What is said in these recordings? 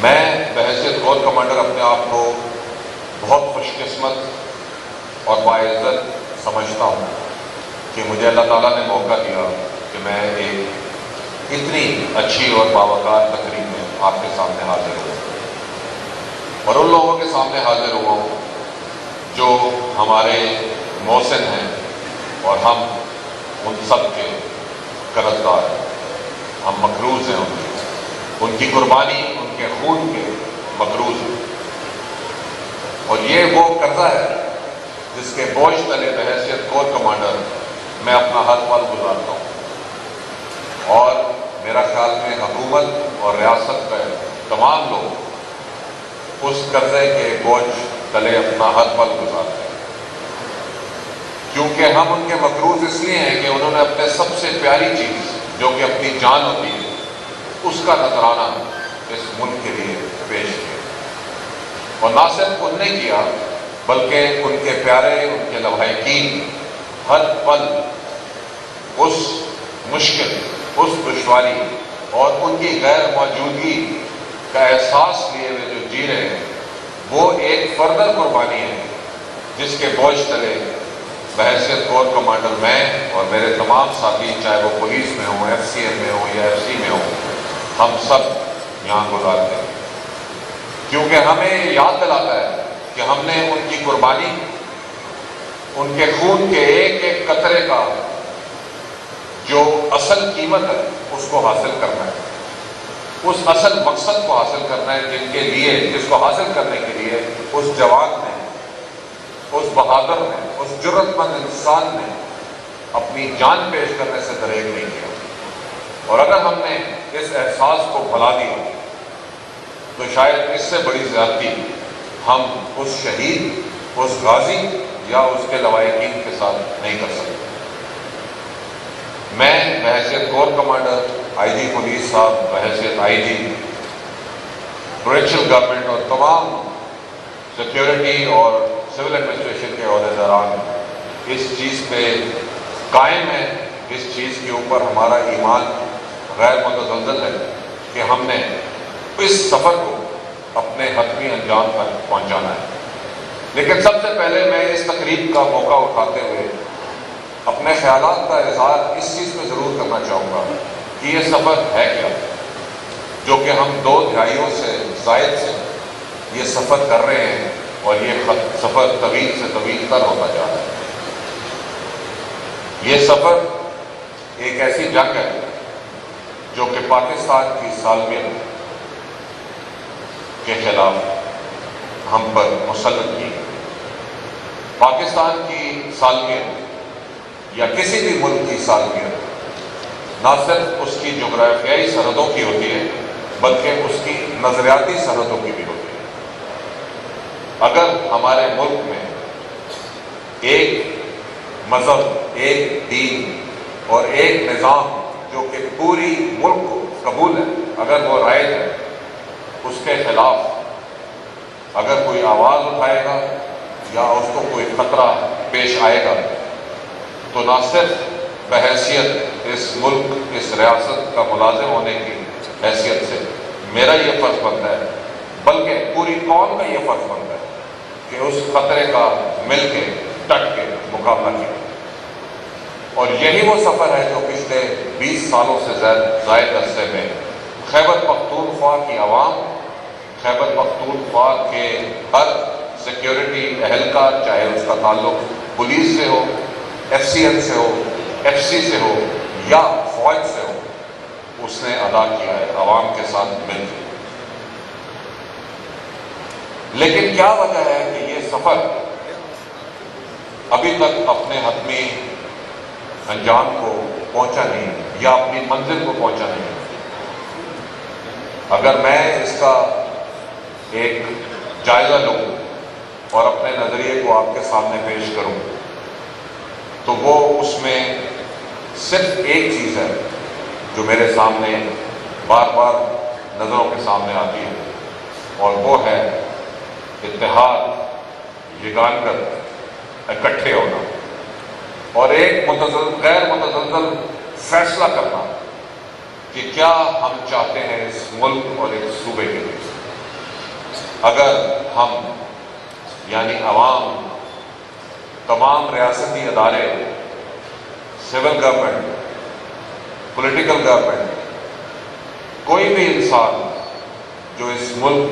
میں بحیثیت corps commander اپنے آپ کو بہت خوش قسمت اور باعزت سمجھتا ہوں کہ مجھے اللہ تعالیٰ نے موقع دیا کہ میں ایک اتنی اچھی اور باوقار تقریب میں آپ کے سامنے حاضر ہوں اور ان لوگوں کے سامنے حاضر ہوا ہوں جو ہمارے محسن ہیں اور ہم ان سب کے قرضدار ہیں، ہم مقروض ہیں ان کی قربانی، ان کے خون کے مقروض ہیں، اور یہ وہ قرضہ ہے جس کے بوجھ تلے بحیثیت کور کمانڈر میں اپنا ہر پل گزارتا ہوں، اور میرا خیال میں حکومت اور ریاست کا تمام لوگ اس قرضے کے بوجھ تلے اپنا ہر پل گزارتے ہیں، کیونکہ ہم ان کے مقروض اس لیے ہیں کہ انہوں نے اپنے سب سے پیاری چیز جو کہ اپنی جان ہوتی ہے اس کا نذرانہ اس ملک کے لیے پیش کیا، اور نہ صرف ان نے کیا بلکہ ان کے پیارے، ان کے لواحقین ہر پل اس مشکل، اس دشواری اور ان کی غیر موجودگی کا احساس لیے ہوئے جو جی رہے ہیں، وہ ایک فردر قربانی ہے جس کے بوجھ تلے بحیثیت کور کمانڈر میں اور میرے تمام ساتھی، چاہے وہ پولیس میں ہوں، ایف سی ایم میں ہوں یا ایف سی میں ہوں، ہم سب یہاں گزارتے ہیں، کیونکہ ہمیں یاد دلاتا ہے کہ ہم نے ان کی قربانی، ان کے خون کے ایک ایک قطرے کا جو اصل قیمت ہے اس کو حاصل کرنا ہے، اس اصل مقصد کو حاصل کرنا ہے جس کو حاصل کرنے کے لیے اس جوان نے، اس بہادر نے، اس جرأت مند انسان نے اپنی جان پیش کرنے سے دریغ نہیں کیا، اور اگر ہم نے اس احساس کو بھلا دیا تو شاید اس سے بڑی زیادتی ہم اس شہید، اس غازی یا اس کے لواحقین کے ساتھ نہیں کر سکتے۔ میں بحیثیت کور کمانڈر، آئی جی پولیس صاحب، بحیثیت آئی جی پروونشل گورنمنٹ اور تمام سیکیورٹی اور سول ایڈمنسٹریشن کے عہدیداران اس چیز پہ قائم ہیں، اس چیز کے اوپر ہمارا ایمان غیر متزلزل ہے کہ ہم نے اس سفر کو اپنے حتمی انجام تک پہنچانا ہے۔ لیکن سب سے پہلے میں اس تقریب کا موقع اٹھاتے ہوئے اپنے خیالات کا اظہار اس چیز میں ضرور کرنا چاہوں گا کہ یہ سفر ہے کیا، جو کہ ہم 2 دہائیوں سے زائد سے یہ سفر کر رہے ہیں، اور یہ سفر طویل سے طویل تر ہوتا جا رہا ہے۔ یہ سفر ایک ایسی جنگ ہے جو کہ پاکستان کی سالمیت کے خلاف ہم پر مسلط کی۔ پاکستان کی سالمیت یا کسی بھی ملک کی سالمیت نہ صرف اس کی جغرافیائی سرحدوں کی ہوتی ہے بلکہ اس کی نظریاتی سرحدوں کی بھی ہوتی ہے۔ اگر ہمارے ملک میں ایک مذہب، ایک دین اور ایک نظام جو کہ پوری ملک کو قبول ہے، اگر وہ رائج ہے، اس کے خلاف اگر کوئی آواز اٹھائے گا یا اس کو کوئی خطرہ پیش آئے گا تو نہ صرف بحیثیت اس ملک، اس ریاست کا ملازم ہونے کی حیثیت سے میرا یہ فرض بنتا ہے بلکہ پوری قوم کا یہ فرض بنتا ہے کہ اس خطرے کا مل کے، ڈٹ کے مقابلہ کیا۔ اور یہی وہ سفر ہے جو پچھلے 20 سالوں سے زائد عرصے میں خیبر پختونخوا کی عوام، خیبر پختونخوا کے ہر سیکیورٹی اہلکار، چاہے اس کا تعلق پولیس سے ہو، ایف سی ایم سے ہو، ایف سی سے ہو یا فوج سے ہو، اس نے ادا کیا ہے عوام کے ساتھ مل کے۔ لیکن کیا وجہ ہے کہ یہ سفر ابھی تک اپنے حتمی انجام کو پہنچا نہیں یا اپنی منزل کو پہنچا نہیں؟ اگر میں اس کا ایک جائزہ لوں اور اپنے نظریے کو آپ کے سامنے پیش کروں تو وہ اس میں صرف ایک چیز ہے جو میرے سامنے بار بار نظروں کے سامنے آتی ہے، اور وہ ہے اتحاد، یگانگت، اکٹھے ہونا اور ایک غیر متزلزل فیصلہ کرنا کہ کیا ہم چاہتے ہیں اس ملک اور اس صوبے کے لیے۔ اگر ہم یعنی عوام، تمام ریاستی ادارے، سول گورنمنٹ، پولیٹیکل گورنمنٹ، کوئی بھی انسان جو اس ملک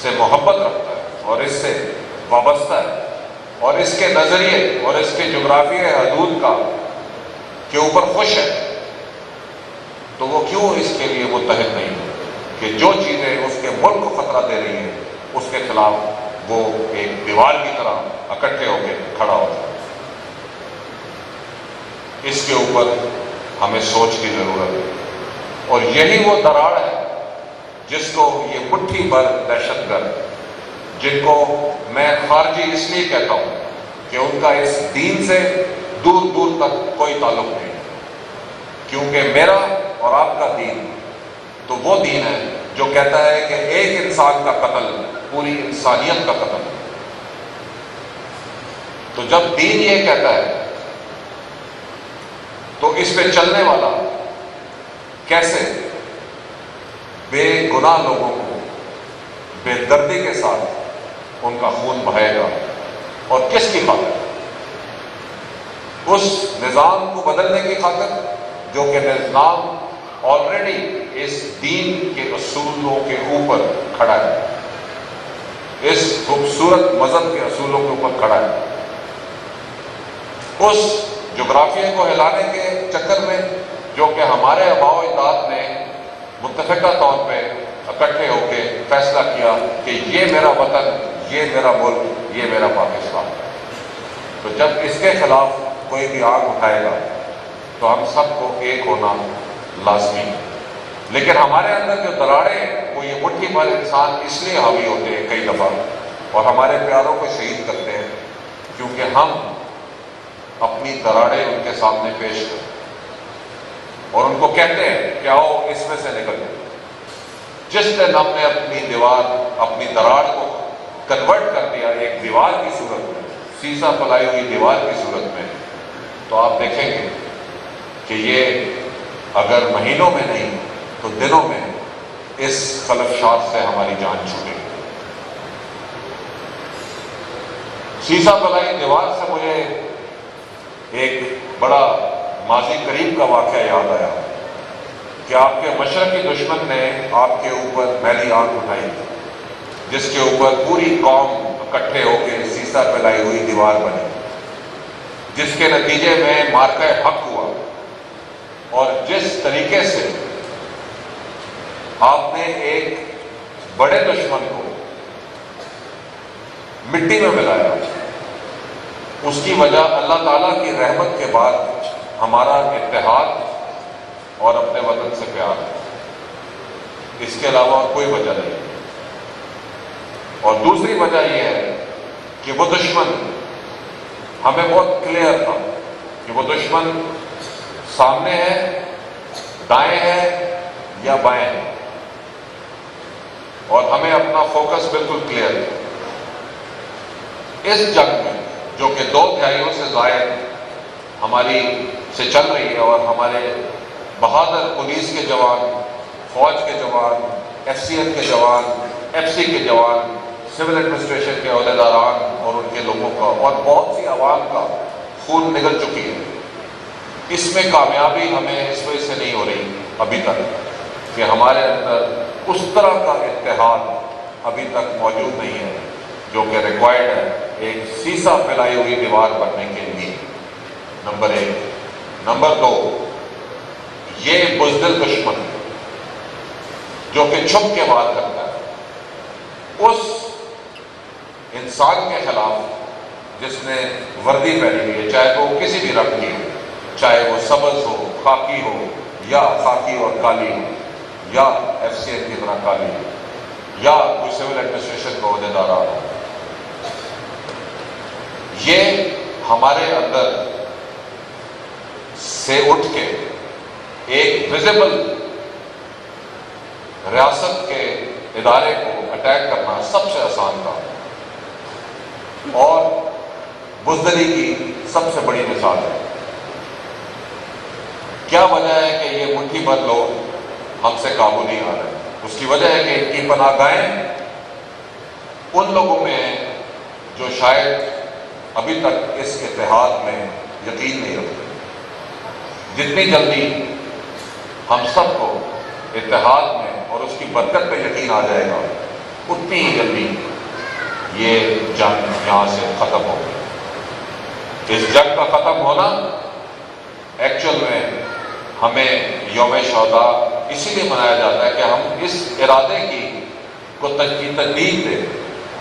سے محبت رکھتا ہے اور اس سے وابستہ ہے اور اس کے نظریے اور اس کے جغرافیائی حدود کے اوپر خوش ہے، تو وہ کیوں اس کے لیے متحد نہیں ہے کہ جو چیزیں اس کے ملک کو خطرہ دے رہی ہیں اس کے خلاف وہ ایک دیوار کی طرح اکٹھے ہو کے کھڑا ہو جائے۔ اس کے اوپر ہمیں سوچ کی ضرورت ہے، اور یہی وہ دراڑ ہے جس کو یہ مٹھی بھر دہشت گرد، جن کو میں خارجی اس لیے کہتا ہوں کہ ان کا اس دین سے دور دور تک کوئی تعلق نہیں، کیونکہ میرا اور آپ کا دین تو وہ دین ہے جو کہتا ہے کہ ایک انسان کا قتل پوری انسانیت کا قتل ہے۔ تو جب دین یہ کہتا ہے تو اس پہ چلنے والا کیسے بے گناہ لوگوں کو بے دردی کے ساتھ ان کا خون بہائے گا، اور کس کی خاطر؟ اس نظام کو بدلنے کی خاطر جو کہ نظام آلریڈی اس دین کے اصولوں کے اوپر کھڑا ہے، اس خوبصورت مذہب کے اصولوں کے اوپر کھڑا ہے۔ اس جغرافیہ کو ہلانے کے چکر میں جو کہ ہمارے آباء و اجداد نے متفقہ طور پہ اکٹھے ہو کے فیصلہ کیا کہ یہ میرا وطن، یہ میرا ملک، یہ میرا پاکستان، تو جب اس کے خلاف کوئی بھی آنکھ اٹھائے گا تو ہم سب کو ایک ہونا لازمی ہے۔ لیکن ہمارے اندر جو دراڑیں وہ یہ مٹھی بھر انسان اس لیے حاوی ہوتے ہیں کئی دفعہ اور ہمارے پیاروں کو شہید کرتے ہیں کیونکہ ہم اپنی دراڑیں ان کے سامنے پیش کرتے ہیں اور ان کو کہتے ہیں کہ آؤ اس میں سے نکل جائیں۔ جس دن ہم نے اپنی دیوار، اپنی دراڑ کو کنورٹ کر دیا ایک دیوار کی صورت میں، سیسا پلائی ہوئی دیوار کی صورت میں، تو آپ دیکھیں گے کہ یہ اگر مہینوں میں نہیں تو دنوں میں اس خلفشات سے ہماری جان چھوٹے گی۔ سیسا پلائی دیوار سے مجھے ایک بڑا ماضی قریب کا واقعہ یاد آیا کہ آپ کے مشرقی دشمن نے آپ کے اوپر میلی آنکھ اٹھائی جس کے اوپر پوری قوم اکٹھے ہو کے سیسا پلائی ہوئی دیوار بنی، جس کے نتیجے میں مارکہ حق ہوا، اور جس طریقے سے آپ نے ایک بڑے دشمن کو مٹی میں ملایا، اس کی وجہ اللہ تعالیٰ کی رحمت کے بعد ہمارا اتحاد اور اپنے وطن سے پیار ہے، اس کے علاوہ کوئی وجہ نہیں۔ اور دوسری وجہ یہ ہے کہ وہ دشمن ہمیں بہت کلیئر تھا کہ وہ دشمن سامنے ہے، دائیں ہے یا بائیں ہے، اور ہمیں اپنا فوکس بالکل کلیئر ہے۔ اس جنگ میں جو کہ 2 دہائیوں سے زائد ہماری سے چل رہی ہے اور ہمارے بہادر پولیس کے جوان، فوج کے جوان، ایف سی ایل کے جوان، ایف سی کے جوان، سول ایڈمنسٹریشن کے عہدیداران اور ان کے لوگوں کا اور بہت سی عوام کا خون نگل چکی ہے، اس میں کامیابی ہمیں اس وجہ سے نہیں ہو رہی ابھی تک کہ ہمارے اندر اس طرح کا اتحاد ابھی تک موجود نہیں ہے جو کہ ریکوائرڈ ہے ایک سیسا پھیلائی ہوئی دیوار بننے کے لیے۔ نمبر 1۔ نمبر 2، یہ بزدل دشمن جو کہ چھپ کے وار کرتا ہے، اس انسان کے خلاف جس نے وردی پہنی ہوئی ہے، چاہے وہ کسی بھی رنگ کی ہو، چاہے وہ سبز ہو، خاکی ہو، یا خاکی اور کالی ہو، یا ایف سی ایل کی طرح کالی ہو، یا کوئی سول ایڈمنسٹریشن کا عہدیدار ہو، یہ ہمارے اندر سے اٹھ کے ایک ویزیبل ریاست کے ادارے کو اٹیک کرنا سب سے آسان تھا، اور بزدلی کی سب سے بڑی مثال ہے۔ کیا وجہ ہے کہ یہ مٹھی بھر لوگ ہم سے قابو نہیں آ رہے؟ اس کی وجہ ہے کہ ان کی پناہ گاہیں ان لوگوں میں ہیں جو شاید ابھی تک اس اتحاد میں یقین نہیں رکھتے۔ جتنی جلدی ہم سب کو اتحاد میں اور اس کی برکت پہ یقین آ جائے گا، اتنی ہی جلدی یہ جنگ یہاں سے ختم ہوگی۔ اس جنگ کا ختم ہونا ایکچوئل میں ہمیں یوم شہداء اسی لیے منایا جاتا ہے کہ ہم اس ارادے کی تجدید دیں،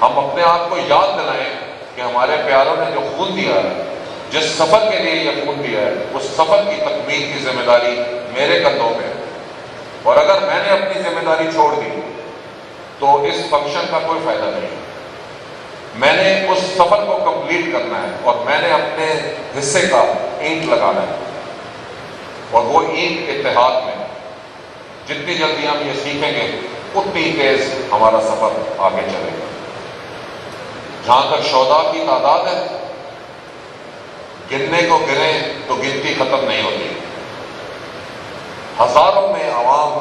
ہم اپنے آپ کو یاد دلائیں کہ ہمارے پیاروں نے جو خون دیا ہے، جس سفر کے لیے یہ خون دیا ہے، اس سفر کی تکمیل کی ذمہ داری میرے کندھوں پہ ہے، اور اگر میں نے اپنی ذمہ داری چھوڑ دی تو اس فنکشن کا کوئی فائدہ نہیں ہے۔ میں نے اس سفر کو کمپلیٹ کرنا ہے اور میں نے اپنے حصے کا اینٹ لگانا ہے، اور وہ اینٹ اتحاد میں جتنی جلدی ہم یہ سیکھیں گے اتنی تیز ہمارا سفر آگے چلے گا۔ جہاں تک شہداء کی تعداد ہے، گننے کو گنیں تو گنتی ختم نہیں ہوتی۔ ہزاروں میں عوام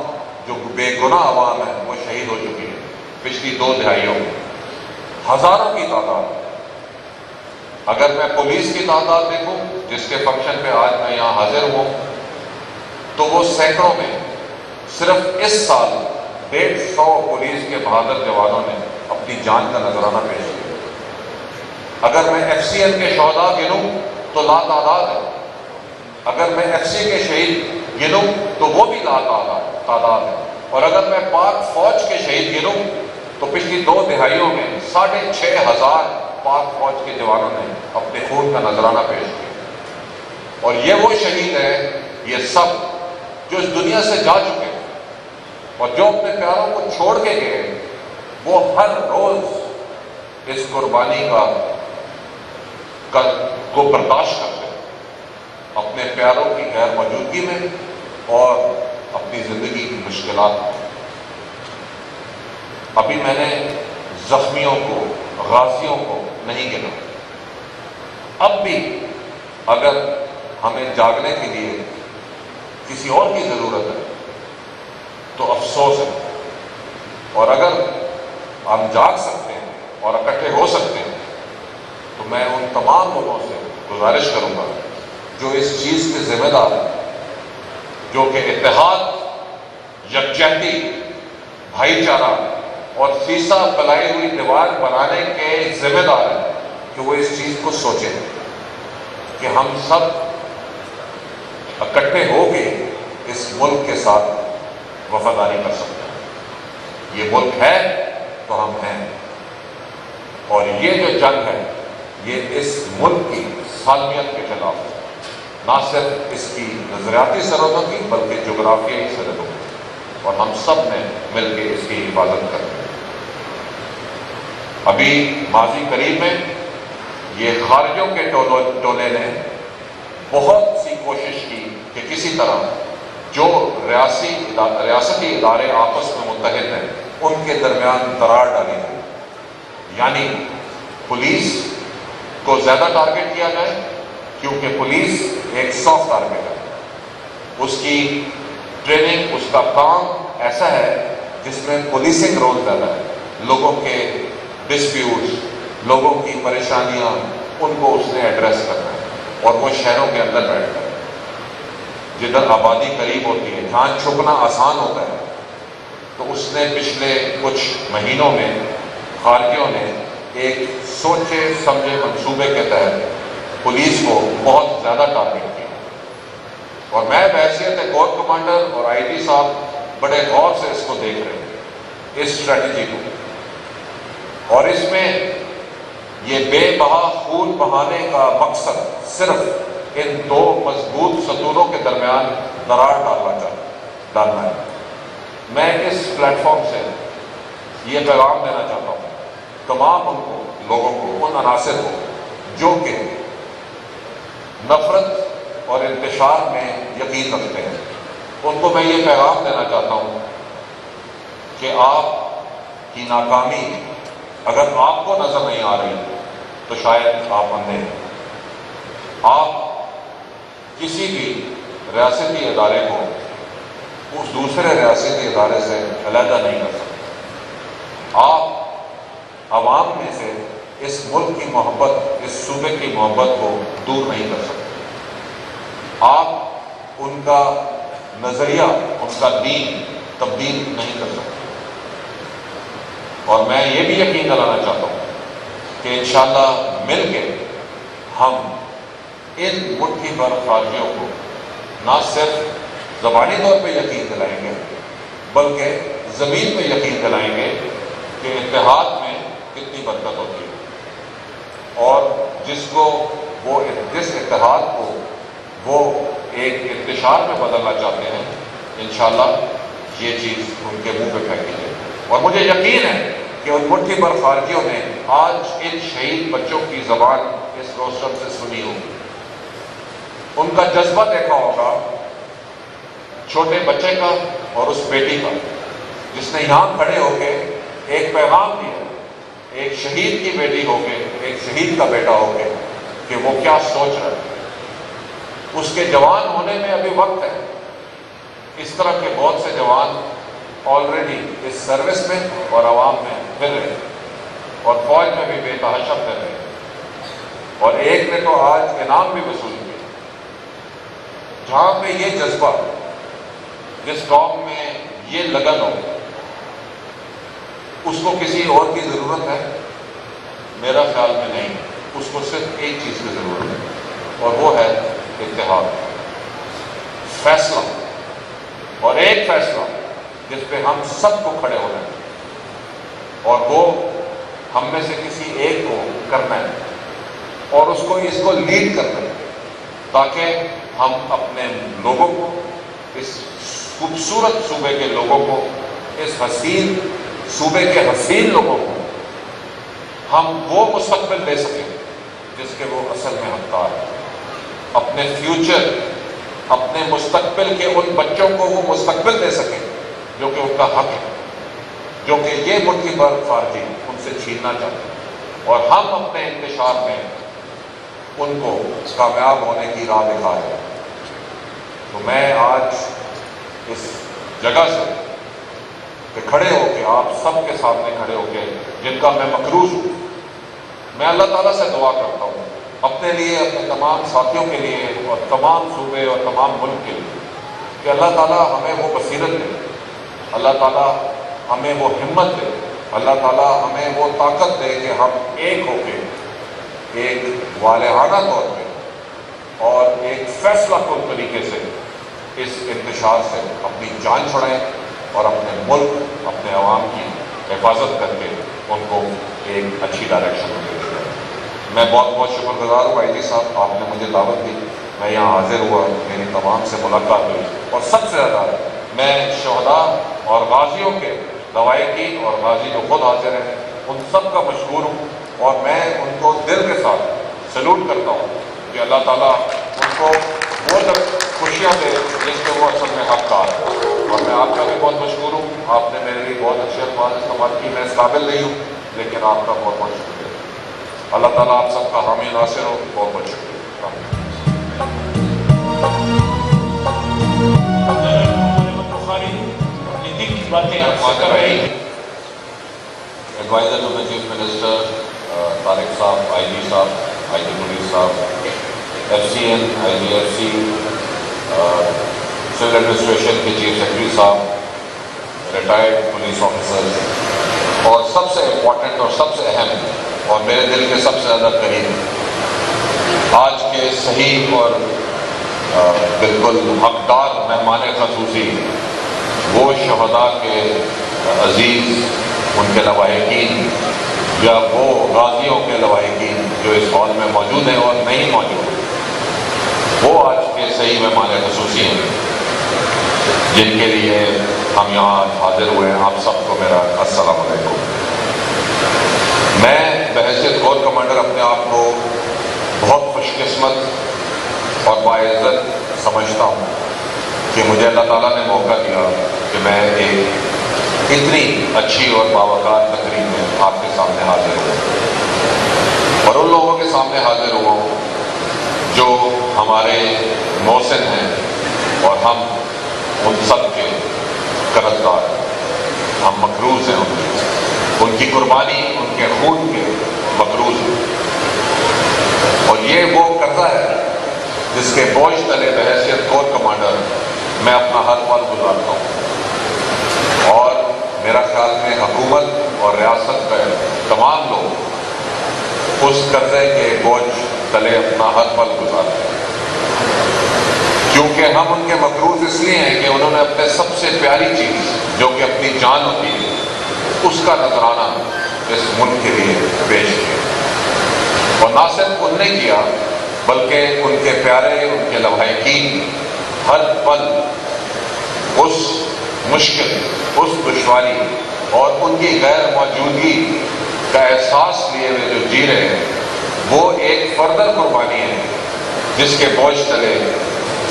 جو بے گناہ عوام ہے وہ شہید ہو چکی ہے پچھلی 2 دہائیوں میں، ہزاروں کی تعداد۔ اگر میں پولیس کی تعداد دیکھوں جس کے فنکشن پہ آج میں یہاں حاضر ہوں تو وہ سینکڑوں میں، صرف اس سال 150 پولیس کے بہادر جوانوں نے اپنی جان کا نذرانہ پیش کیا۔ اگر میں ایف سی ایل کے شہداء گنوں تو لا تعداد ہے، اگر میں ایف سی کے شہید گنوں تو وہ بھی لا تعداد ہے، اور اگر میں پاک فوج کے شہید گنوں تو پچھلی 2 دہائیوں میں 6,500 پاک فوج کے جوانوں نے اپنے خون کا نذرانہ پیش کیا۔ اور یہ وہ شہید ہیں، یہ سب جو اس دنیا سے جا چکے ہیں اور جو اپنے پیاروں کو چھوڑ کے گئے، وہ ہر روز اس قربانی کو برداشت کرتے ہیں اپنے پیاروں کی غیر موجودگی میں اور اپنی زندگی کی مشکلات میں۔ ابھی میں نے زخمیوں کو، غازیوں کو نہیں گنا۔ اب بھی اگر ہمیں جاگنے کے لیے کسی اور کی ضرورت ہے تو افسوس ہے، اور اگر ہم جاگ سکتے ہیں اور اکٹھے ہو سکتے ہیں تو میں ان تمام لوگوں سے گزارش کروں گا جو اس چیز کے ذمہ دار ہیں، جو کہ اتحاد، یکجہتی، بھائی چارہ اور سیسا پلائی ہوئی دیوار بنانے کے ذمہ دار ہیں، کہ وہ اس چیز کو سوچیں کہ ہم سب اکٹھے ہو کے اس ملک کے ساتھ وفاداری کر سکتے ہیں۔ یہ ملک ہے تو ہم ہیں، اور یہ جو جنگ ہے یہ اس ملک کی سالمیت کے خلاف ہے، نہ صرف اس کی نظریاتی سرحدوں کی بلکہ جغرافیائی سرحدوں کی، اور ہم سب نے مل کے اس کی حفاظت کرنی ہے۔ ابھی ماضی قریب میں یہ خارجوں کے ٹولے نے بہت سی کوشش کی کہ کسی طرح جو ریاستی ادارے آپس میں متحد ہیں ان کے درمیان دراڑ ڈالی گئی، یعنی پولیس کو زیادہ ٹارگٹ کیا جائے، کیونکہ پولیس ایک سافٹ ٹارگٹ ہے، اس کی ٹریننگ، اس کا کام ایسا ہے جس میں پولیسنگ رول زیادہ ہے، لوگوں کے ڈسپیوٹس، لوگوں کی پریشانیاں، ان کو اس نے ایڈریس کرنا ہے، اور وہ شہروں کے اندر بیٹھتا ہے جدھر آبادی قریب ہوتی ہے، جہاں چھپنا آسان ہوتا ہے۔ تو اس نے پچھلے کچھ مہینوں میں خارجیوں نے ایک سوچے سمجھے منصوبے کے تحت پولیس کو بہت زیادہ ٹارگٹ کیا، اور میں بحیثیت کور کمانڈر اور آئی جی صاحب بڑے غور سے اس کو دیکھ رہے ہیں، اس اسٹریٹجی کو، اور اس میں یہ بے بہا خون بہانے کا مقصد صرف ان 2 مضبوط ستونوں کے درمیان دراڑ ڈالنا ہے۔ میں اس پلیٹ فارم سے یہ پیغام دینا چاہتا ہوں تمام لوگوں کو، ان عناصر کو جو کہ نفرت اور انتشار میں یقین رکھتے ہیں، ان کو میں یہ پیغام دینا چاہتا ہوں کہ آپ کی ناکامی اگر آپ کو نظر نہیں آ رہی تو شاید آپ اندھے ہیں۔ آپ کسی بھی ریاستی ادارے کو اس دوسرے ریاستی ادارے سے علیحدہ نہیں کر سکتے۔ آپ عوام میں سے اس ملک کی محبت، اس صوبے کی محبت کو دور نہیں کر سکتے۔ آپ ان کا نظریہ، ان کا دین تبدیل نہیں کر سکتے۔ اور میں یہ بھی یقین دلانا چاہتا ہوں کہ انشاءاللہ مل کے ہم ان مٹھی بھر خارجیوں کو نہ صرف زبانی طور پہ یقین دلائیں گے، بلکہ زمین پہ یقین دلائیں گے کہ اتحاد میں کتنی برکت ہوتی ہے، اور جس اتحاد کو وہ ایک انتشار میں بدلنا چاہتے ہیں، انشاءاللہ یہ چیز ان کے منہ پہ پھینکی جائے۔ اور مجھے یقین ہے کہ ان مٹھی بھر خارجیوں نے آج ان شہید بچوں کی زبان اس روسٹر سے سنی ہوگی، ان کا جذبہ دیکھا ہوگا، چھوٹے بچے کا اور اس بیٹی کا جس نے یہاں کھڑے ہو کے ایک پیغام دیا، ایک شہید کی بیٹی ہو کے، ایک شہید کا بیٹا ہو کے، کہ وہ کیا سوچ رہا ہے۔ اس کے جوان ہونے میں ابھی وقت ہے۔ اس طرح کے بہت سے جوان آلریڈی اس سروس میں اور عوام میں پھر رہے، اور فوج میں بھی بے تحاشا پھر رہے، اور ایک نے تو آج انعام بھی وصول کیا۔ جہاں پہ یہ جذبہ، جس قوم میں یہ لگن ہو، اس کو کسی اور کی ضرورت ہے؟ میرا خیال میں نہیں۔ اس کو صرف ایک چیز کی ضرورت ہے، اور وہ ہے اتحاد، فیصلہ، اور ایک فیصلہ جس پہ ہم سب کو کھڑے ہونا ہے، اور وہ ہم میں سے کسی ایک کو کرنا ہے، اور اس کو لیڈ کرنا ہے، تاکہ ہم اپنے لوگوں کو، اس خوبصورت صوبے کے لوگوں کو، اس حسین صوبے کے حسین لوگوں کو ہم وہ مستقبل دے سکیں جس کے وہ اصل میں حقدار ہیں۔ اپنے فیوچر، اپنے مستقبل کے ان بچوں کو وہ مستقبل دے سکیں جو کہ ان کا حق ہے، جو کہ یہ مٹھی بھر خارجی ان سے چھیننا چاہتے ہیں، اور ہم اپنے انتشار میں ان کو کامیاب ہونے کی راہ دکھا رہے ہیں۔ تو میں آج اس جگہ سے کہ کھڑے ہو کے آپ سب کے سامنے کھڑے ہو کے، جن کا میں مقروض ہوں، میں اللہ تعالیٰ سے دعا کرتا ہوں اپنے لیے، اپنے تمام ساتھیوں کے لیے، اور تمام صوبے اور تمام ملک کے لیے، کہ اللہ تعالیٰ ہمیں وہ بصیرت دے، اللہ تعالیٰ ہمیں وہ ہمت دے، اللہ تعالیٰ ہمیں وہ طاقت دے کہ ہم ایک ہو کے، ایک والہانہ طور پہ اور ایک فیصلہ کن طریقے سے اس انتشار سے اپنی جان چھڑائیں، اور اپنے ملک، اپنے عوام کی حفاظت کر کے ان کو ایک اچھی ڈائریکشن میں لے جائیں۔ میں بہت بہت شکر گزار ہوں آئی جی صاحب، آپ نے مجھے دعوت دی، میں یہاں حاضر ہوا، میری تمام سے ملاقات ہوئی، اور سب سے زیادہ میں شہداء اور غازیوں کے لوائقین اور غازی جو خود حاضر ہیں، ان سب کا مشکور ہوں، اور میں ان کو دل کے ساتھ سلوٹ کرتا ہوں کہ اللہ تعالیٰ ان کو وہ خوشیاں دے جس کے وہ اصل میں حقدار ہے۔ اور میں آپ کا بھی بہت مشکور ہوں، آپ نے میرے لیے بہت اچھے الفاظ استعمال کی، میں اس قابل نہیں ہوں، لیکن آپ کا بہت بہت شکریہ۔ اللہ تعالیٰ آپ سب کا حامی ناصر ہو، بہت بہت شکریہ۔ Adviser to the chief minister Tariq صاحب، آئی جی صاحب، آئی جی پولیس صاحب، F C N, I G F C, civil administration کے چیف سیکرٹری صاحب، ریٹائرڈ پولیس آفیسر، اور سب سے امپورٹنٹ اور سب سے اہم اور میرے دل کے سب سے زیادہ قریب آج کے صحیح اور بالکل حقدار مہمان خصوصی وہ شہداء کے عزیز، ان کے لواحقین، یا وہ غازیوں کے لواحقین جو اس ہال میں موجود ہیں اور نہیں موجود، وہ آج کے صحیح مہمان خصوصی ہیں جن کے لیے ہم یہاں حاضر ہوئے ہیں۔ آپ سب کو میرا السلام علیکم۔ میں بحیثیت کور کمانڈر اپنے آپ کو بہت خوش قسمت اور باعزت سمجھتا ہوں کہ مجھے اللہ تعالیٰ نے موقع دیا کہ میں ایک اتنی اچھی اور باوقار تقریب میں آپ کے سامنے حاضر ہوں، اور ان لوگوں کے سامنے حاضر ہوں جو ہمارے محسن ہیں، اور ہم ان سب کے قرضدار ہیں، ہم مقروض ہیں ان کی قربانی، ان ان کے خون کے مقروض ہیں، اور یہ وہ قرضہ ہے جس کے بوجھ تلے بحیثیت کور کمانڈر میں اپنا ہر پل گزارتا ہوں، اور میرا خیال میں حکومت اور ریاست کا تمام لوگ اس قرضے کے بوجھ تلے اپنا ہر پل گزارتے ہیں، کیونکہ ہم ان کے مقروض اس لیے ہیں کہ انہوں نے اپنے سب سے پیاری چیز جو کہ اپنی جان ہوتی ہے اس کا نذرانہ اس ملک کے لیے پیش کیا، اور نہ صرف ان نے کیا بلکہ ان کے پیارے، ان کے لواحقین ہر پل اس مشکل، اس دشواری اور ان کی غیر موجودگی کا احساس لیے ہوئے جو جی رہے ہیں، وہ ایک فردر قربانی ہے جس کے بوجھ تلے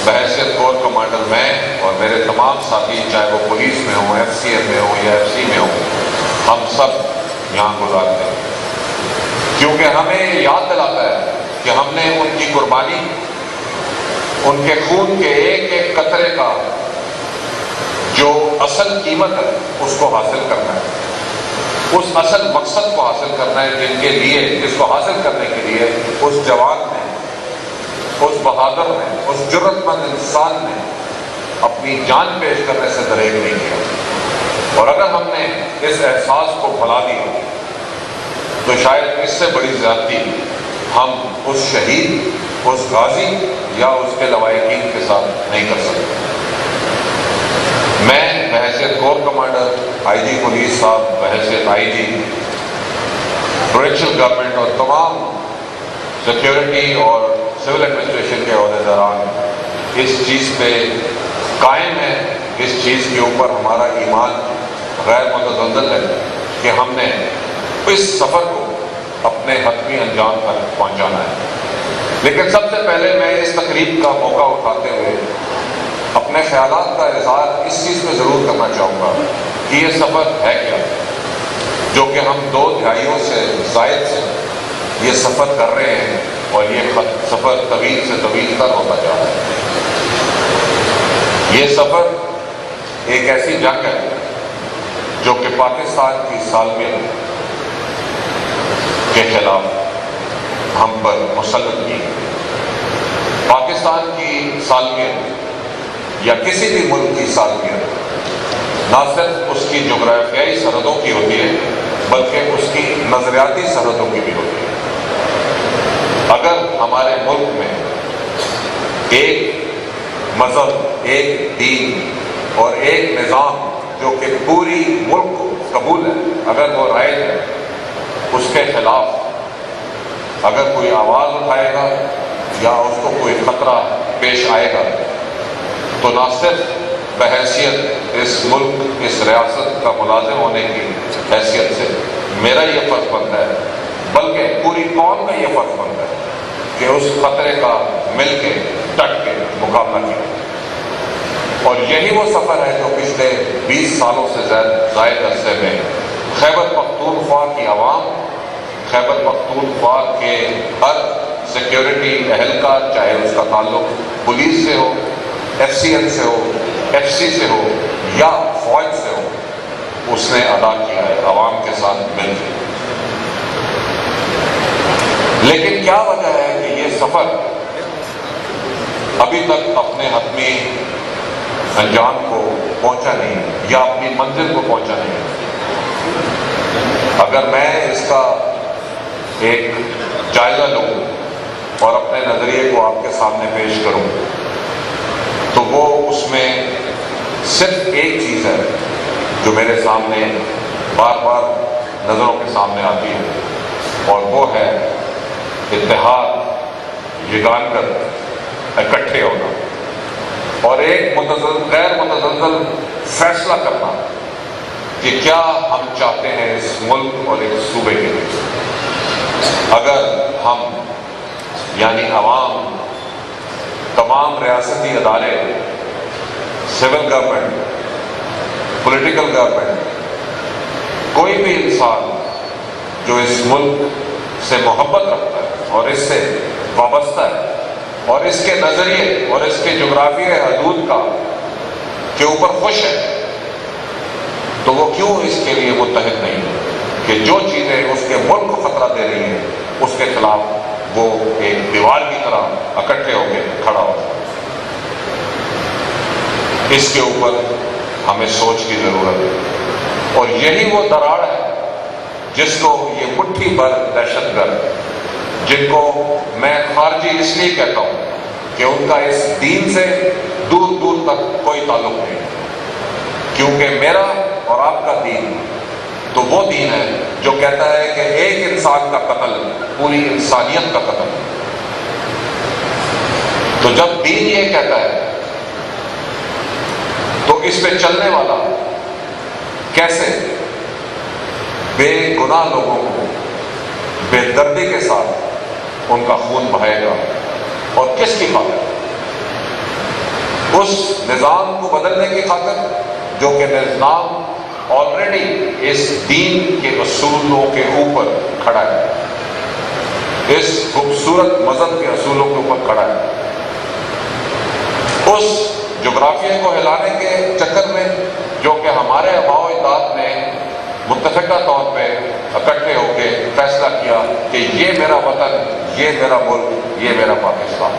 بحیثیت کور کمانڈر میں اور میرے تمام ساتھی، چاہے وہ پولیس میں ہوں، ایف سی ایم میں ہوں یا ایف سی میں ہوں، ہم سب یہاں گزارتے ہیں، کیونکہ ہمیں یہ یاد دلاتا ہے کہ ہم نے ان کی قربانی، ان کے خون کے ایک ایک قطرے کا جو اصل قیمت ہے اس کو حاصل کرنا ہے، اس اصل مقصد کو حاصل کرنا ہے جن کے لیے، جس کو حاصل کرنے کے لیے اس جوان نے، اس بہادر نے، اس جرأت مند انسان نے اپنی جان پیش کرنے سے دریغ نہیں کیا، اور اگر ہم نے اس احساس کو بھلا دیا تو شاید اس سے بڑی زیادتی ہم اس شہید، اس غازی یا اس کے لواحقین کے ساتھ نہیں کر سکتے۔ میں بحیثیت کور کمانڈر، آئی جی پولیس صاحب، بحیثیت آئی جی پروونشل گورنمنٹ اور تمام سیکیورٹی اور سول ایڈمنسٹریشن کے عہدیداران اس چیز پہ قائم ہے، اس چیز کے اوپر ہمارا ایمان غیر متزلزل ہے کہ ہم نے اس سفر کو اپنے حتمی انجام تک پہنچانا ہے۔ لیکن سب سے پہلے میں اس تقریب کا موقع اٹھاتے ہوئے اپنے خیالات کا اظہار اس چیز میں ضرور کرنا چاہوں گا کہ یہ سفر ہے کیا، جو کہ ہم 2 دہائیوں سے زائد سے یہ سفر کر رہے ہیں، اور یہ سفر طویل سے طویل تر ہوتا جا رہا ہے۔ یہ سفر ایک ایسی جنگ ہے جو کہ پاکستان کی سالمیت کے خلاف ہم پر مسلط کی۔ پاکستان کی سالمیت یا کسی بھی ملک کی سالمیت نہ صرف اس کی جغرافیائی سرحدوں کی ہوتی ہے بلکہ اس کی نظریاتی سرحدوں کی بھی ہوتی ہے۔ اگر ہمارے ملک میں ایک مذہب، ایک دین اور ایک نظام جو کہ پوری ملک کو قبول ہے، اگر وہ رائج ہے، اس کے خلاف اگر کوئی آواز اٹھائے گا یا اس کو کوئی خطرہ پیش آئے گا تو نہ صرف بحیثیت اس ملک، اس ریاست کا ملازم ہونے کی حیثیت سے میرا یہ فرض بنتا ہے بلکہ پوری قوم کا یہ فرض بنتا ہے کہ اس خطرے کا مل کے، ڈٹ کے مقابلہ کیا۔ اور یہی وہ سفر ہے جو پچھلے 20 سالوں سے زائد عرصے میں خیبر پختونخوا کی عوام، خیبر پختونخوا کے ہر سیکیورٹی اہلکار، چاہے اس کا تعلق پولیس سے ہو، ایف سی ایم سے ہو، ایف سی سے ہو یا فوج سے ہو، اس نے ادا کیا ہے عوام کے ساتھ مل کے۔ لیکن کیا وجہ ہے کہ یہ سفر ابھی تک اپنے حتمی انجام کو پہنچا نہیں یا اپنی منزل کو پہنچا نہیں؟ اگر میں اس کا ایک جائزہ لوں اور اپنے نظریے کو آپ کے سامنے پیش کروں تو وہ اس میں صرف ایک چیز ہے جو میرے سامنے بار بار نظروں کے سامنے آتی ہے، اور وہ ہے اتحاد، یگانگت، اکٹھے ہونا اور ایک غیر متزلزل فیصلہ کرنا کہ کیا ہم چاہتے ہیں اس ملک اور اس صوبے کے لیے۔ اگر ہم یعنی عوام، تمام ریاستی ادارے، سول گورنمنٹ، پولیٹیکل گورنمنٹ، کوئی بھی انسان جو اس ملک سے محبت رکھتا ہے اور اس سے وابستہ ہے اور اس کے نظریے اور اس کے جغرافیائی حدود کے اوپر خوش ہے، تو وہ کیوں اس کے لیے متحد نہیں ہے؟ کہ جو چیزیں اس کے ملک کو خطرہ دے رہی ہیں اس کے خلاف وہ ایک دیوار کی طرح اکٹھے ہو کے کھڑا ہو جائے۔ اس کے اوپر ہمیں سوچ کی ضرورت ہے، اور یہی وہ دراڑ ہے جس کو یہ مٹھی بھر دہشت گرد، جن کو میں خارجی اس لیے کہتا ہوں کہ ان کا اس دین سے دور دور تک کوئی تعلق نہیں، کیونکہ میرا اور آپ کا دین تو وہ دین ہے جو کہتا ہے کہ ایک انسان کا قتل پوری انسانیت کا قتل ہے۔ تو جب دین یہ کہتا ہے تو اس پہ چلنے والا کیسے بے گناہ لوگوں کو بے دردی کے ساتھ ان کا خون بہائے گا، اور کس کی خاطر؟ اس نظام کو بدلنے کی خاطر جو کہ نظام آلریڈی اس دین کے اصولوں کے اوپر کھڑا ہے، اس خوبصورت مذہب کے اصولوں کے اوپر کھڑا ہے۔ اس جغرافیہ کو ہلانے کے چکر میں جو کہ ہمارے آباء و اجداد نے متفقہ طور پہ اکٹھے ہو کے فیصلہ کیا کہ یہ میرا وطن، یہ میرا ملک، یہ میرا پاکستان،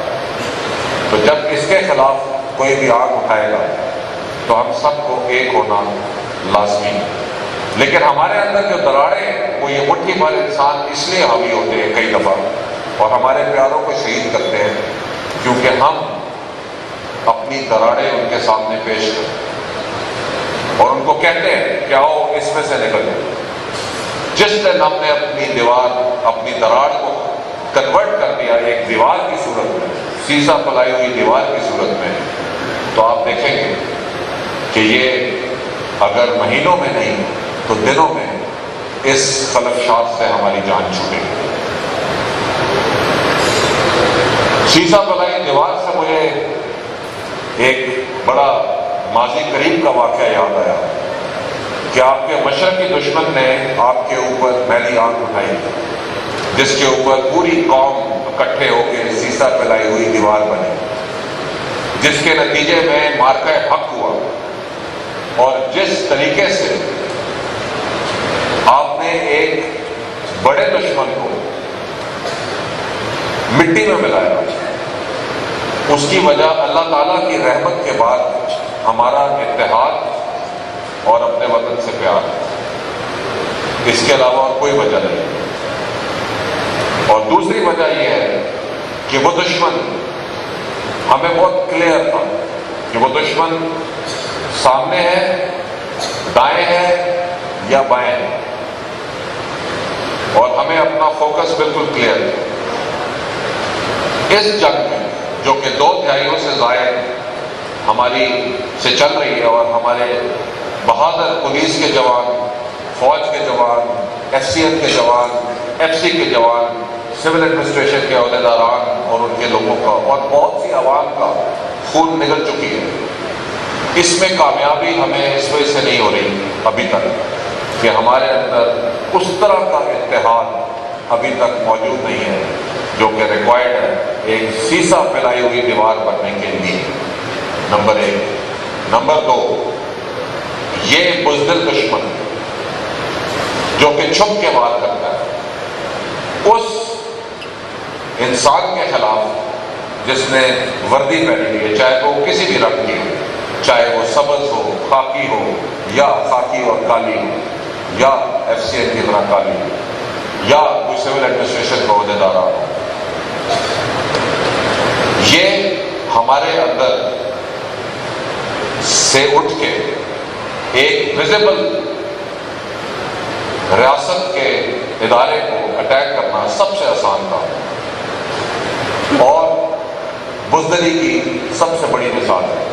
تو جب اس کے خلاف کوئی بھی آنکھ اٹھائے گا تو ہم سب کو ایک ہونا لازمی ہے۔ لیکن ہمارے اندر جو دراڑیں وہ یہ مٹھی بھر انسان اس لیے حاوی ہوتے ہیں کئی دفعہ اور ہمارے پیاروں کو شہید کرتے ہیں کیونکہ ہم اپنی دراڑیں ان کے سامنے پیش کریں اور ان کو کہتے ہیں کہ آؤ اس میں سے نکل جائیں۔ جس دن ہم نے اپنی دیوار، اپنی دراڑ کو کنورٹ کر دیا ایک دیوار کی صورت میں، سیسا پلائی ہوئی دیوار کی صورت میں، تو آپ دیکھیں گے کہ یہ اگر مہینوں میں نہیں تو دنوں میں اس خلفشات سے ہماری جان چھوٹے گی۔ سیسا پلائی دیوار سے مجھے ایک بڑا ماضی قریب کا واقعہ یاد آیا کہ آپ کے مشرقی دشمن نے آپ کے اوپر میلی آنکھ اٹھائی جس کے اوپر پوری قوم اکٹھے ہو کے سیسا پلائی ہوئی دیوار بنی، جس کے نتیجے میں مارکہ حق ہوا، اور جس طریقے سے آپ نے ایک بڑے دشمن کو مٹی میں ملایا، اس کی وجہ اللہ تعالیٰ کی رحمت کے بعد ہمارا اتحاد اور اپنے وطن سے پیار، اس کے علاوہ اور کوئی وجہ نہیں۔ اور دوسری وجہ یہ ہے کہ وہ دشمن ہمیں بہت کلیئر تھا کہ وہ دشمن سامنے ہے، دائیں ہے یا بائیں ہے، اور ہمیں اپنا فوکس بالکل کلیئر ہے۔ اس جنگ میں جو کہ 2 دہائیوں سے زائد ہماری سے چل رہی ہے اور ہمارے بہادر پولیس کے جوان، فوج کے جوان، ایف سی ایل کے جوان، ایف سی کے جوان، سول ایڈمنسٹریشن کے عہدیداران اور ان کے لوگوں کا اور بہت سی عوام کا خون نگل چکی ہے، اس میں کامیابی ہمیں اس وجہ سے نہیں ہو رہی ابھی تک کہ ہمارے اندر اس طرح کا اتحاد ابھی تک موجود نہیں ہے جو کہ ریکوائرڈ ہے ایک سیسا پھیلائی ہوئی دیوار بننے کے لیے۔ نمبر 1۔ نمبر 2، یہ بزدل دشمن جو کہ چھپ کے وار کرتا ہے، اس انسان کے خلاف جس نے وردی پہنی ہوئی ہے، چاہے وہ کسی بھی رنگ کی ہو، چاہے وہ سبز ہو، خاکی ہو، یا خاکی اور کالی ہو، یا ایف سی ایل کی طرح کالی ہو، یا کوئی سول ایڈمنسٹریشن کا عہدیدار ہو، یہ ہمارے اندر سے اٹھ کے ایک ویزیبل ریاست کے ادارے کو اٹیک کرنا سب سے آسان تھا، اور بزدلی کی سب سے بڑی مثال ہے۔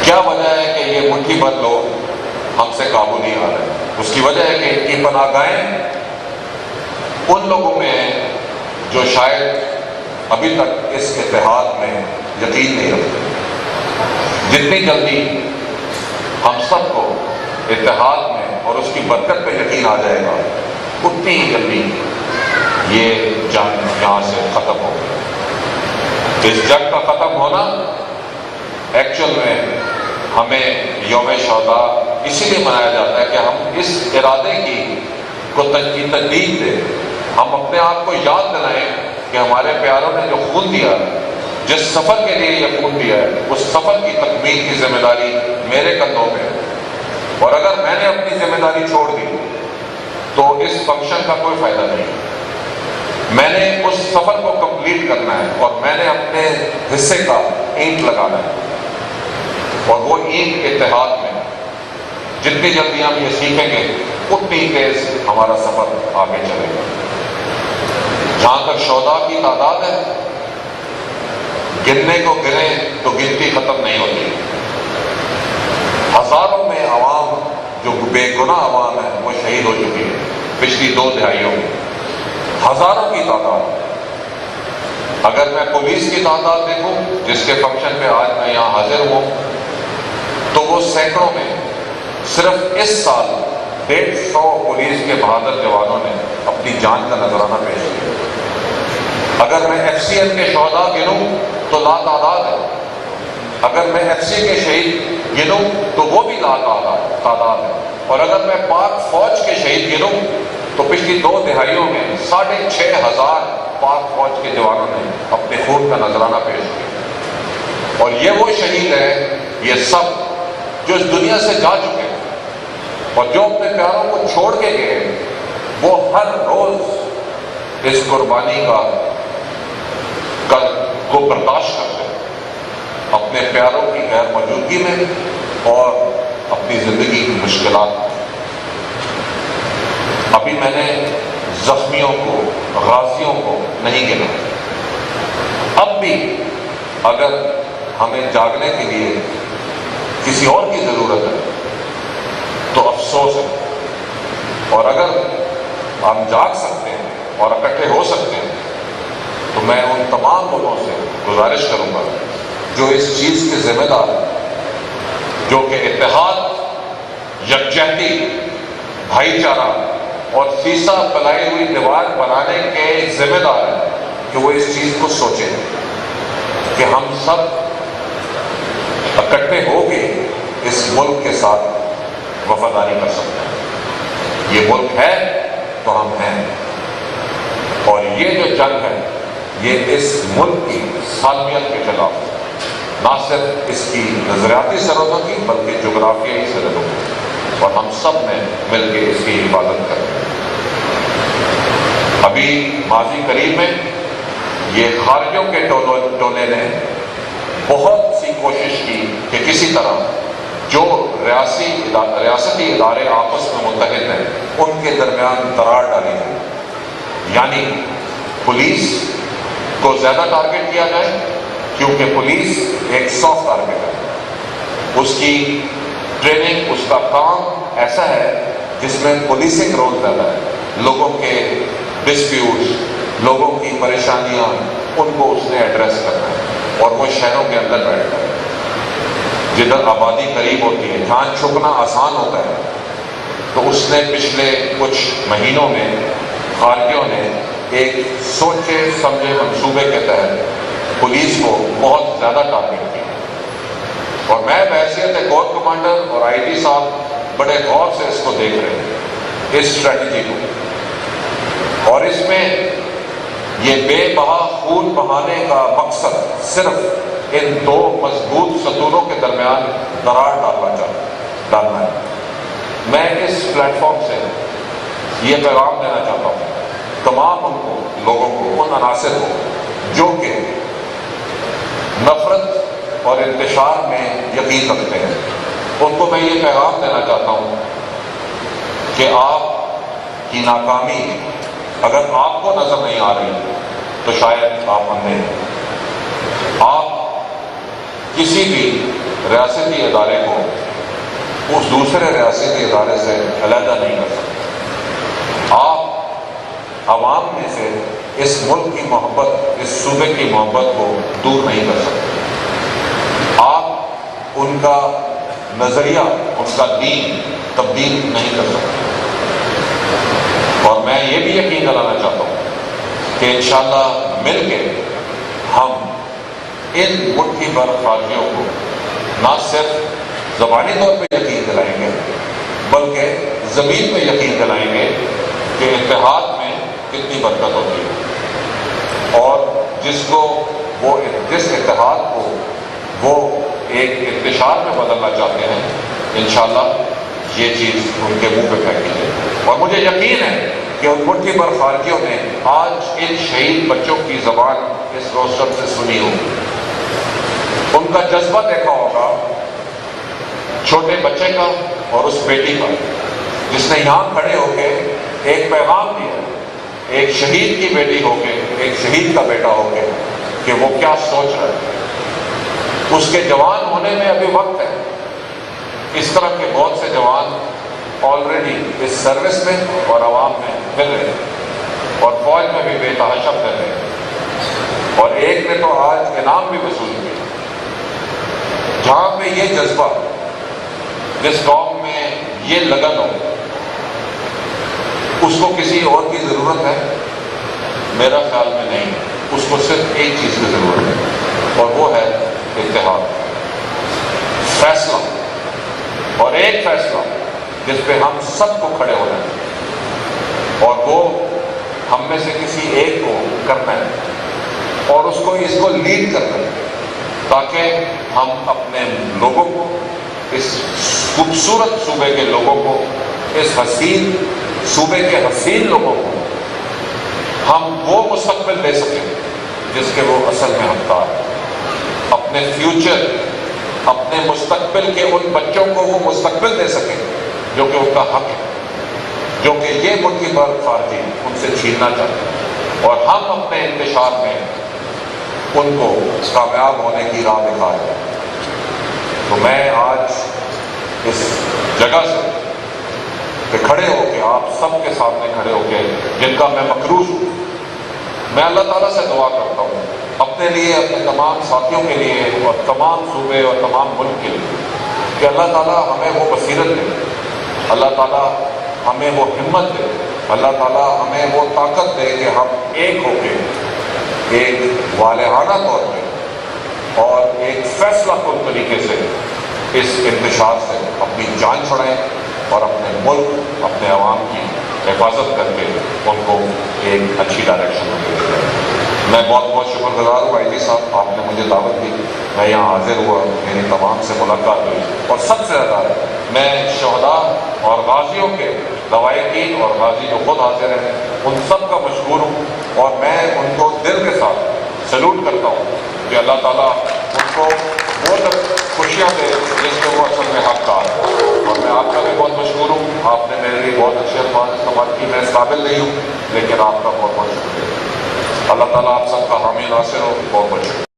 کیا وجہ ہے کہ یہ مٹھی بھر لوگ ہم سے قابو نہیں آ رہے؟ اس کی وجہ ہے کہ ان کی پناہ گاہیں ان لوگوں میں ہیں جو شاید ابھی تک اس اتحاد میں یقین نہیں رکھتے۔ جتنی جلدی ہم سب کو اتحاد میں اور اس کی برکت پہ یقین آ جائے گا، اتنی ہی جلدی یہ جنگ یہاں سے ختم ہوگی۔ اس جنگ کا ختم ہونا ایکچوئل میں ہمیں یوم شہداء اسی لیے منایا جاتا ہے کہ ہم اس ارادے کو تجدید دیں، ہم اپنے آپ کو یاد دلائیں کہ ہمارے پیاروں نے جو خون دیا، جس سفر کے لیے یہ خون دیا ہے، اس سفر کی تکمیل کی ذمہ داری میرے کندھوں پہ ہے، اور اگر میں نے اپنی ذمہ داری چھوڑ دی تو اس فنکشن کا کوئی فائدہ نہیں۔ میں نے اس سفر کو کمپلیٹ کرنا ہے اور میں نے اپنے حصے کا اینٹ لگانا ہے، اور وہ اینٹ اتحاد میں جتنی جلدی ہم یہ سیکھیں گے اتنی تیز ہمارا سفر آگے چلے گا۔ جہاں تک شہداء کی تعداد ہے، گننے کو گنیں تو گنتی ختم نہیں ہوتی۔ ہزاروں میں عوام جو بے گناہ عوام ہے وہ شہید ہو چکی ہے پچھلی 2 دہائیوں میں، ہزاروں کی تعداد۔ اگر میں پولیس کی تعداد دیکھوں جس کے فنکشن پہ آج میں یہاں حاضر ہوں تو وہ سینکڑوں میں، صرف اس سال 150 پولیس کے بہادر جوانوں نے اپنی جان کا نذرانہ پیش کیا۔ اگر میں ایف سی ایل کے شہداء گنوں تو لا تعداد ہے، اگر میں ایف سی کے شہید گنوں تو وہ بھی لا تعداد ہے، اور اگر میں پاک فوج کے شہید گنوں تو پچھلی 2 دہائیوں میں 6,500 پاک فوج کے جوانوں نے اپنے خون کا نذرانہ پیش کیا۔ اور یہ وہ شہید ہے، یہ سب جو اس دنیا سے جا چکے ہیں اور جو اپنے پیاروں کو چھوڑ کے گئے، وہ ہر روز اس قربانی کو برداشت کرتے ہیں اپنے پیاروں کی غیر موجودگی میں اور اپنی زندگی کی مشکلات میں۔ ابھی میں نے زخمیوں کو، غازیوں کو نہیں گنا، اب بھی اگر ہمیں جاگنے کے لیے کسی اور کی ضرورت ہے تو افسوس ہے، اور اگر ہم جاگ سکتے ہیں اور اکٹھے ہو سکتے ہیں تو میں ان تمام لوگوں سے گزارش کروں گا جو اس چیز کے ذمہ دار ہیں، جو کہ اتحاد، یکجہتی، بھائی چارہ اور سیسا پلائی ہوئی دیوار بنانے کے ذمہ دار ہیں، کہ وہ اس چیز کو سوچیں کہ ہم سب اکٹھے ہو کے اس ملک کے ساتھ وفاداری کر سکتے ہیں۔ یہ ملک ہے تو ہم ہیں، اور یہ جو جنگ ہے یہ اس ملک کی سالمیت کے خلاف، نہ صرف اس کی نظریاتی سرحدوں کی بلکہ جغرافیائی سرحدوں کی، اور ہم سب نے مل کے اس کی حفاظت کریں۔ ابھی ماضی قریب میں یہ خارجیوں کے ٹولے نے بہت سی کوشش کی کہ کسی طرح جو ریاستی ادارے آپس میں متحد ہیں ان کے درمیان دراڑ ڈالی جائے، یعنی پولیس کو زیادہ ٹارگٹ کیا جائے، کیونکہ پولیس ایک سافٹ ٹارگٹ ہے، اس کی ٹریننگ، اس کا کام ایسا ہے جس میں پولیسنگ رول زیادہ ہے، لوگوں کے ڈسپیوٹس، لوگوں کی پریشانیاں، ان کو اس نے ایڈریس کرنا ہے، اور وہ شہروں کے اندر بیٹھتا ہے جدھر آبادی قریب ہوتی ہے، جہاں چھپنا آسان ہوتا ہے۔ تو اس نے پچھلے کچھ مہینوں میں خارجیوں نے ایک سوچے سمجھے منصوبے کے تحت پولیس کو بہت زیادہ ٹارگٹ کیا، اور میں بحیثیت کور کمانڈر اور آئی جی صاحب بڑے غور سے اس کو دیکھ رہے ہیں، اس اسٹریٹجی کو، اور اس میں یہ بے بہا خون بہانے کا مقصد صرف ان 2 مضبوط ستونوں کے درمیان دراڑ ڈالنا ہے۔ میں اس پلیٹ فارم سے یہ پیغام دینا چاہتا ہوں تمام لوگوں کو، ان عناصر کو جو کہ نفرت اور انتشار میں یقین رکھتے ہیں، ان کو میں یہ پیغام دینا چاہتا ہوں کہ آپ کی ناکامی اگر آپ کو نظر نہیں آ رہی تو شاید آپ اندھے ہیں۔ آپ کسی بھی ریاستی ادارے کو اس دوسرے ریاستی ادارے سے علیحدہ نہیں کر سکتے۔ آپ عوام میں سے اس ملک کی محبت، اس صوبے کی محبت کو دور نہیں کر سکتے۔ آپ ان کا نظریہ، ان کا دین تبدیل نہیں کر سکتے، اور میں یہ بھی یقین دلانا چاہتا ہوں کہ انشاءاللہ مل کے ہم ان مٹھی بھر خارجیوں کو نہ صرف زبانی طور پہ یقین دلائیں گے بلکہ زمین پہ یقین دلائیں گے کہ اتحاد میں کتنی برکت ہوتی ہے، اور جس اتحاد کو وہ ایک انتشار میں بدلنا چاہتے ہیں، انشاءاللہ یہ چیز ان کے منہ پہ پھینکی جائے۔ اور مجھے یقین ہے کہ ان مٹھی بھر خارجیوں نے آج ان شہید بچوں کی زبان اس روشن سے سنی ہوگی، ان کا جذبہ دیکھا ہوگا، چھوٹے بچے کا اور اس بیٹی کا جس نے یہاں کھڑے ہو کے ایک پیغام دیا، ایک شہید کی بیٹی ہو کے، ایک شہید کا بیٹا ہو کے، کہ وہ کیا سوچ رہا ہے۔ اس کے جوان ہونے میں ابھی وقت ہے۔ اس طرح کے بہت سے جوان آلریڈی اس سروس میں اور عوام میں مل رہے ہیں، اور فوج میں بھی بے تحاشا کر رہے ہیں، اور ایک نے تو آج انعام بھی وصول کیا۔ جہاں پہ یہ جذبہ، جس قوم میں یہ لگن ہو، اس کو کسی اور کی ضرورت ہے؟ میرا خیال میں نہیں۔ اس کو صرف ایک چیز کی ضرورت ہے، اور وہ ہے اتحاد، فیصلہ، اور ایک فیصلہ جس پہ ہم سب کو کھڑے ہونا ہے، اور وہ ہم میں سے کسی ایک کو کرنا ہے، اور اس کو لیڈ کرنا ہے، تاکہ ہم اپنے لوگوں کو، اس خوبصورت صوبے کے لوگوں کو، اس حسین صوبے کے حسین لوگوں کو ہم وہ مستقبل دے سکیں جس کے وہ اصل میں حقدار ہیں۔ اپنے فیوچر، اپنے مستقبل کے ان بچوں کو وہ مستقبل دے سکیں جو کہ ان کا حق ہے، جو کہ یہ مٹھی بھر خارجی ان سے چھیننا چاہتے ہیں، اور ہم اپنے انتشار میں ان کو کامیاب ہونے کی راہ دکھا رہے ہیں۔ تو میں آج اس جگہ سے کھڑے ہو کے، آپ سب کے سامنے کھڑے ہو کے، جن کا میں مقروض ہوں، میں اللہ تعالیٰ سے دعا کرتا ہوں اپنے لیے، اپنے تمام ساتھیوں کے لیے، اور تمام صوبے اور تمام ملک کے لیے، کہ اللہ تعالیٰ ہمیں وہ بصیرت دے، اللہ تعالیٰ ہمیں وہ ہمت دے، اللہ تعالیٰ ہمیں وہ طاقت دے کہ ہم ایک ہو کے، ایک والہانہ طور پہ اور ایک فیصلہ کن طریقے سے اس انتشار سے اپنی جان چھڑائیں، اور اپنے ملک، اپنے عوام کی حفاظت کر کے ان کو ایک اچھی ڈائریکشن میں لے جائیں۔ میں بہت بہت شکر گزار ہوں آئی جی صاحب، آپ نے مجھے دعوت دی، میں یہاں حاضر ہوا، میری تمام سے ملاقات ہوئی، اور سب سے زیادہ میں شہداء اور غازیوں کے، لواحقین اور غازی جو خود حاضر ہیں، ان سب کا مشکور ہوں، اور میں ان کو دل کے ساتھ سلوٹ کرتا ہوں کہ اللہ تعالیٰ ان کو وہ خوشیاں دے جس کے وہ اصل میں حقدار ہے۔ اور میں آپ کا بھی بہت مشکور ہوں، آپ نے میرے لیے بہت اچھے الفاظ استعمال کی، میں اس قابل نہیں ہوں، لیکن آپ کا بہت بہت شکریہ۔ اللہ تعالیٰ آپ سب کا حامی ناصر ہو، بہت بہت شکریہ۔